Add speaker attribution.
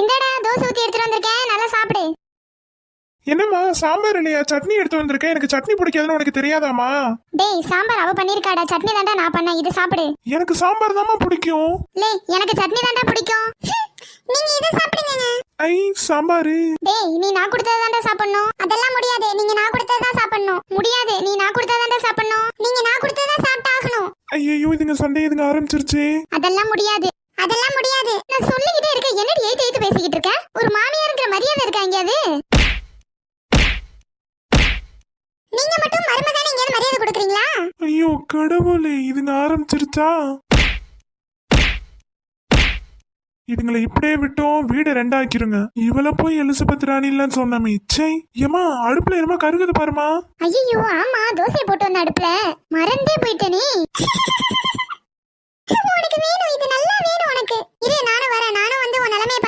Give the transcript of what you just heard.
Speaker 1: இந்தடா தோசை ஊத்தி எடுத்துட்டு வந்திருக்கேன், நல்லா சாப்பிடு.
Speaker 2: என்னம்மா சாம்பார் இல்லையா? சட்னி எடுத்து வந்திருக்கேன். எனக்கு சட்னி பிடிக்காதுன்னு உனக்கு தெரியாதாமா?
Speaker 1: டேய் சாம்பார் அவ பண்ணிருக்காடா, சட்னி தான்டா நான் பண்ணேன், இது சாப்பிடு.
Speaker 2: எனக்கு சாம்பார் தாம்மா பிடிக்கும்.
Speaker 1: லே எனக்கு சட்னி தான்டா பிடிக்கும். நீங்க இத சாப்பிடுங்க.
Speaker 2: ஐ சாம்பாரு.
Speaker 1: டேய் நீ நான் கொடுத்தத தான்டா சாப்பிடணும். அதெல்லாம் முடியாது, நீங்க நான் கொடுத்தத தான் சாப்பிடணும். முடியாது, நீ நான் கொடுத்தத தான்டா சாப்பிடணும். நீங்க நான் கொடுத்தத தான் சாப்பிட்டாகணும்.
Speaker 2: ஐயோ இதுங்க சண்டை இதுங்க ஆரம்பிச்சிருச்சு.
Speaker 1: அதெல்லாம் முடியாது, அதெல்லாம் முடியாது. நான் சொல்லிக்கிட்டே இருக்க, என்னடி ஏத்து ஏத்து பேசிக்கிட்டு இருக்க? ஒரு மாமியார்ங்கற மரியாதை இருக்கா எங்கயாவது? நீங்க மட்டும் மருமதானே எங்கயாவது மரியாதை கொடுக்குறீங்களா?
Speaker 2: ஐயோ கடவுளே, இதுங்க ஆரம்பிச்சிருச்சா? இதுங்களை இப்படியே விட்டோம் வீடு ரெண்டாக்கிருங்க. இவளை போய் எலிசபெத் ராணிலாம் சொன்னாமே. சை ஏமா அடுப்புல என்னமா கருகுது பாருமா.
Speaker 1: ஐயோ ஆமா, தோசை போட்டு வந்த அடுப்புல மறந்தே போயிட்டேனே. உனக்கு வேணும், இது நல்லா வேணும் உனக்கு. இரு நானும் வரேன், நானும் வந்து உன் நிலைமைய